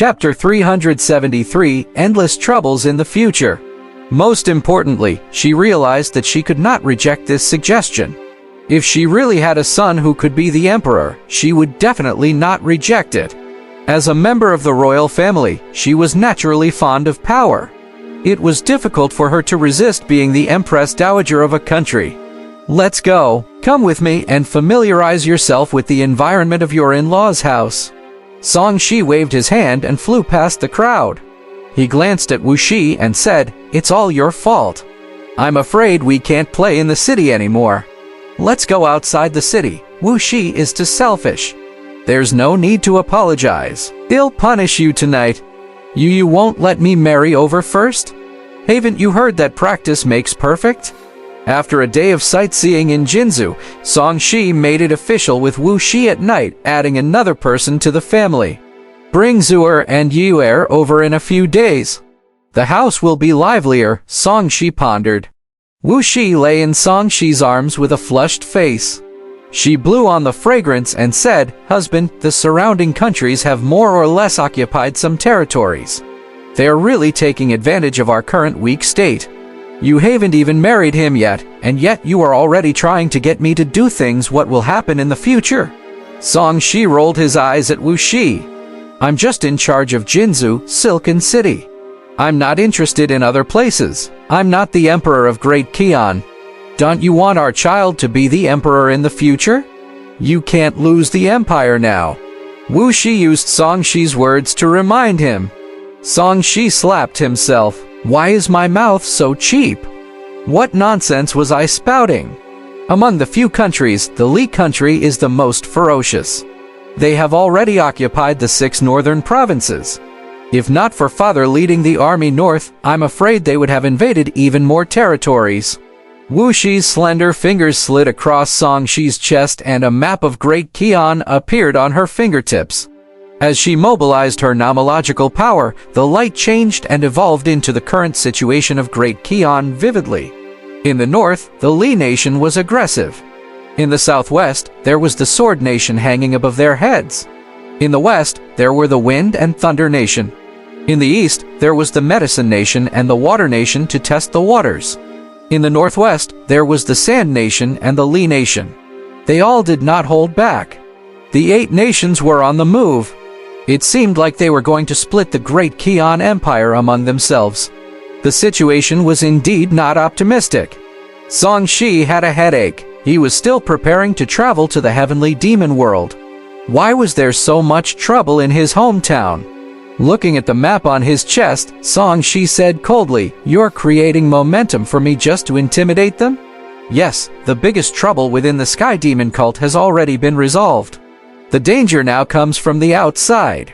Chapter 373, Endless Troubles in the Future. Most importantly, she realized that she could not reject this suggestion. If she really had a son who could be the emperor, she would definitely not reject it. As a member of the royal family, she was naturally fond of power. It was difficult for her to resist being the Empress Dowager of a country. Let's go. Come with me and familiarize yourself with the environment of your in-laws' house. Song Shi waved his hand and flew past the crowd. He glanced at Wuxia and said, "It's all your fault. I'm afraid we can't play in the city anymore. Let's go outside the city. Wuxia is too selfish. There's no need to apologize. He'll punish you tonight. You won't let me marry over first? Haven't you heard that practice makes perfect?" After a day of sightseeing in Jinzhou, Song Shi made it official with Wuxia at night, adding another person to the family. Bring Zuer and Yuer over in a few days. The house will be livelier, Song Shi pondered. Wuxia lay in Song Shi's arms with a flushed face. She blew on the fragrance and said, "Husband, the surrounding countries have more or less occupied some territories. They are really taking advantage of our current weak state. You haven't even married him yet, and yet you are already trying to get me to do things. What will happen in the future?" Song Shi rolled his eyes at Wuxia. "I'm just in charge of Jinzhou, Silken City. I'm not interested in other places. I'm not the emperor of Great Qian. Don't you want our child to be the emperor in the future? You can't lose the empire now." Wuxia used Song Shi's words to remind him. Song Shi slapped himself. Why is my mouth so cheap? What nonsense was I spouting? Among the few countries, the Li country is the most ferocious. They have already occupied the 6 northern provinces. If not for father leading the army north, I'm afraid they would have invaded even more territories. Wuxia's slender fingers slid across Song Shi's chest and a map of Great Qian appeared on her fingertips. As she mobilized her nomological power, the light changed and evolved into the current situation of Great Qian vividly. In the north, the Li nation was aggressive. In the southwest, there was the Sword nation hanging above their heads. In the west, there were the Wind and Thunder nation. In the east, there was the Medicine nation and the Water nation to test the waters. In the northwest, there was the Sand nation and the Li nation. They all did not hold back. The 8 nations were on the move. It seemed like they were going to split the Great Qian Empire among themselves. The situation was indeed not optimistic. Song Shi had a headache. He was still preparing to travel to the heavenly demon world. Why was there so much trouble in his hometown? Looking at the map on his chest, Song Shi said coldly, "You're creating momentum for me just to intimidate them?" Yes, the biggest trouble within the Sky Demon cult has already been resolved. The danger now comes from the outside.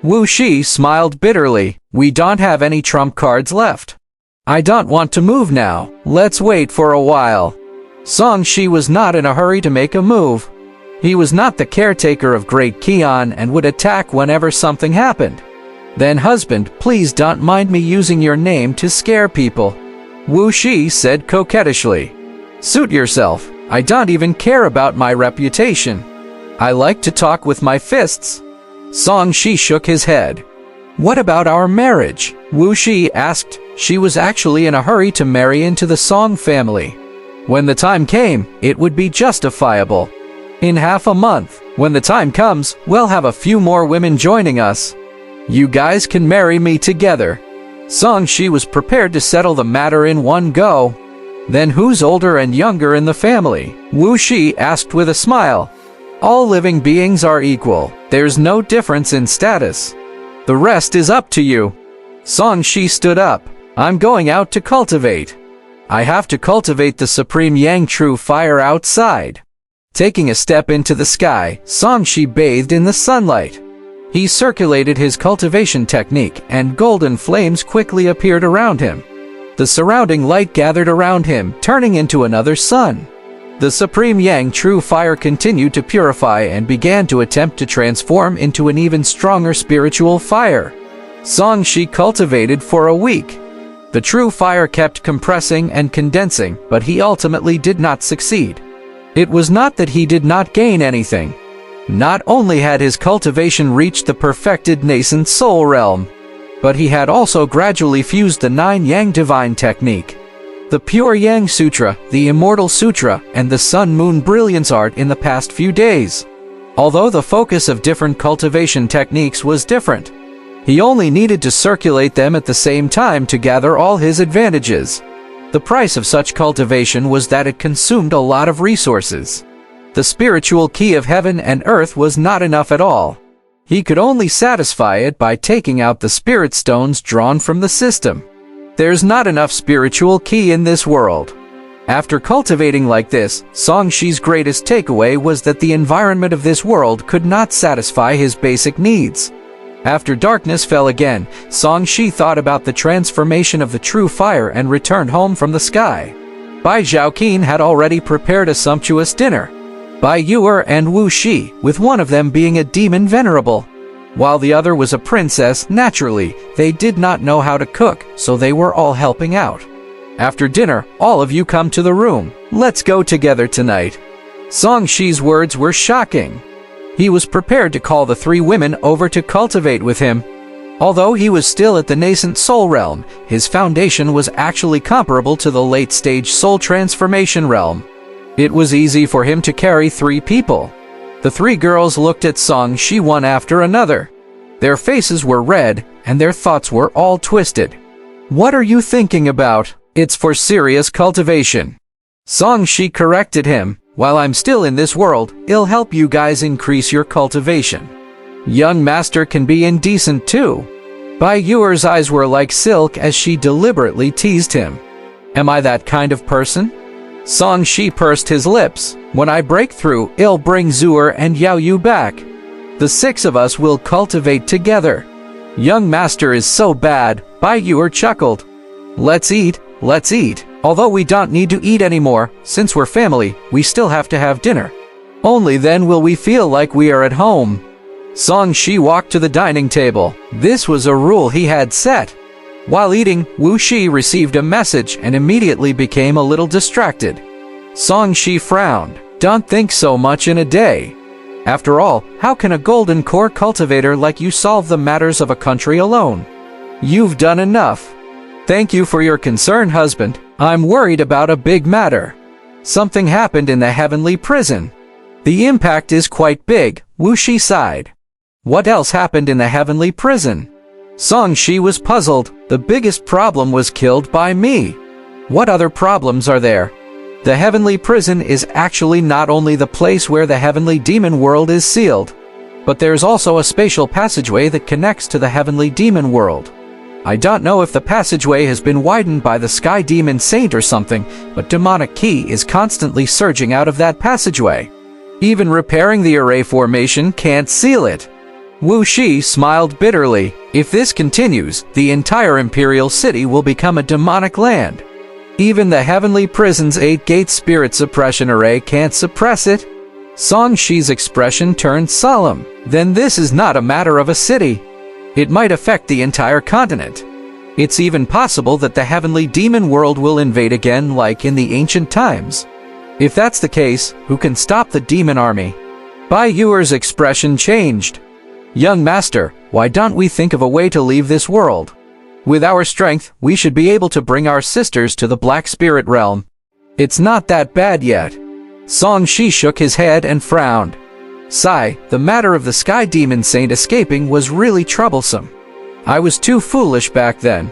Wuxia smiled bitterly. "We don't have any trump cards left. I don't want to move now. Let's wait for a while." Song Shi was not in a hurry to make a move. He was not the caretaker of Great Qian and would attack whenever something happened. "Then husband, please don't mind me using your name to scare people," Wuxia said coquettishly. "Suit yourself. I don't even care about my reputation. I like to talk with my fists." Song Shi shook his head. "What about our marriage?" Wuxia asked. She was actually in a hurry to marry into the Song family. When the time came, it would be justifiable. In half a month, when the time comes, we'll have a few more women joining us. You guys can marry me together. Song Shi was prepared to settle the matter in one go. "Then who's older and younger in the family?" Wuxia asked with a smile. "All living beings are equal. There's no difference in status. The rest is up to you." Song Shi stood up. "I'm going out to cultivate. I have to cultivate the supreme Yang True Fire outside." Taking a step into the sky, Song Shi bathed in the sunlight. He circulated his cultivation technique, and golden flames quickly appeared around him. The surrounding light gathered around him, turning into another sun. The supreme Yang True Fire continued to purify and began to attempt to transform into an even stronger spiritual fire. Song Shi cultivated for a week. The true fire kept compressing and condensing, but he ultimately did not succeed. It was not that he did not gain anything. Not only had his cultivation reached the perfected nascent soul realm, but he had also gradually fused the 9 Yang Divine technique, the Pure Yang Sutra, the Immortal Sutra, and the Sun-Moon Brilliance art in the past few days. Although the focus of different cultivation techniques was different, he only needed to circulate them at the same time to gather all his advantages. The price of such cultivation was that it consumed a lot of resources. The spiritual key of heaven and earth was not enough at all. He could only satisfy it by taking out the spirit stones drawn from the system. There's not enough spiritual key in this world. After cultivating like this, Songxi's greatest takeaway was that the environment of this world could not satisfy his basic needs. After darkness fell again, Songxi thought about the transformation of the true fire and returned home from the sky. Bai Zhaoqin had already prepared a sumptuous dinner. Bai Yu'er and Wu Shi, with one of them being a demon venerable, while the other was a princess. Naturally, they did not know how to cook, so they were all helping out. After dinner, all of you come to the room. Let's go together tonight. Songxi's words were shocking. He was prepared to call the 3 women over to cultivate with him. Although he was still at the nascent soul realm, his foundation was actually comparable to the late-stage soul transformation realm. It was easy for him to carry 3 people. The 3 girls looked at Songxi one after another. Their faces were red, and their thoughts were all twisted. What are you thinking about? It's for serious cultivation. Songxi corrected him. While I'm still in this world, it'll help you guys increase your cultivation. Young master can be indecent too. Bai Yu'er's eyes were like silk as she deliberately teased him. Am I that kind of person? Songxi pursed his lips. When I break through, it'll bring Zu'er and Yao Yu back. The 6 of us will cultivate together. Young master is so bad, Bai Yu'er chuckled. Let's eat, let's eat. Although we don't need to eat anymore, since we're family, we still have to have dinner. Only then will we feel like we are at home. Songxi walked to the dining table. This was a rule he had set. While eating, Wu Shi received a message and immediately became a little distracted. Songxi frowned. Don't think so much in a day. After all, how can a golden core cultivator like you solve the matters of a country alone? You've done enough. Thank you for your concern, husband. I'm worried about a big matter. Something happened in the heavenly prison. The impact is quite big, Wu Shi sighed. What else happened in the heavenly prison? Songxi was puzzled. The biggest problem was killed by me. What other problems are there? The heavenly prison is actually not only the place where the heavenly demon world is sealed, but there's also a spatial passageway that connects to the heavenly demon world. I don't know if the passageway has been widened by the Sky Demon Saint or something, but demonic ki is constantly surging out of that passageway. Even repairing the array formation can't seal it. Wu Shi smiled bitterly. If this continues, the entire imperial city will become a demonic land. Even the heavenly prison's 8-gate spirit suppression array can't suppress it. Songxi's expression turned solemn. Then this is not a matter of a city. It might affect the entire continent. It's even possible that the heavenly demon world will invade again like in the ancient times. If that's the case, who can stop the demon army? Bai Yu'er's expression changed. Young master, why don't we think of a way to leave this world? With our strength, we should be able to bring our sisters to the Black Spirit realm. It's not that bad yet. Songxi shook his head and frowned. Sigh, the matter of the Sky Demon Saint escaping was really troublesome. I was too foolish back then.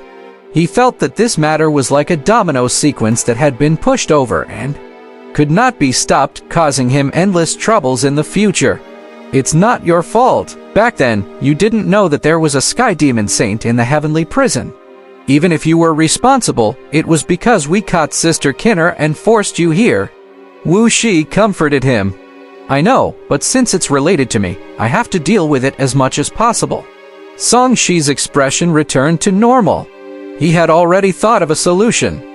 He felt that this matter was like a domino sequence that had been pushed over and could not be stopped, causing him endless troubles in the future. It's not your fault. Back then, you didn't know that there was a Sky Demon Saint in the heavenly prison. Even if you were responsible, it was because we caught Sister Kinner and forced you here. Wu Shi comforted him. I know, but since it's related to me, I have to deal with it as much as possible. Songxi's expression returned to normal. He had already thought of a solution.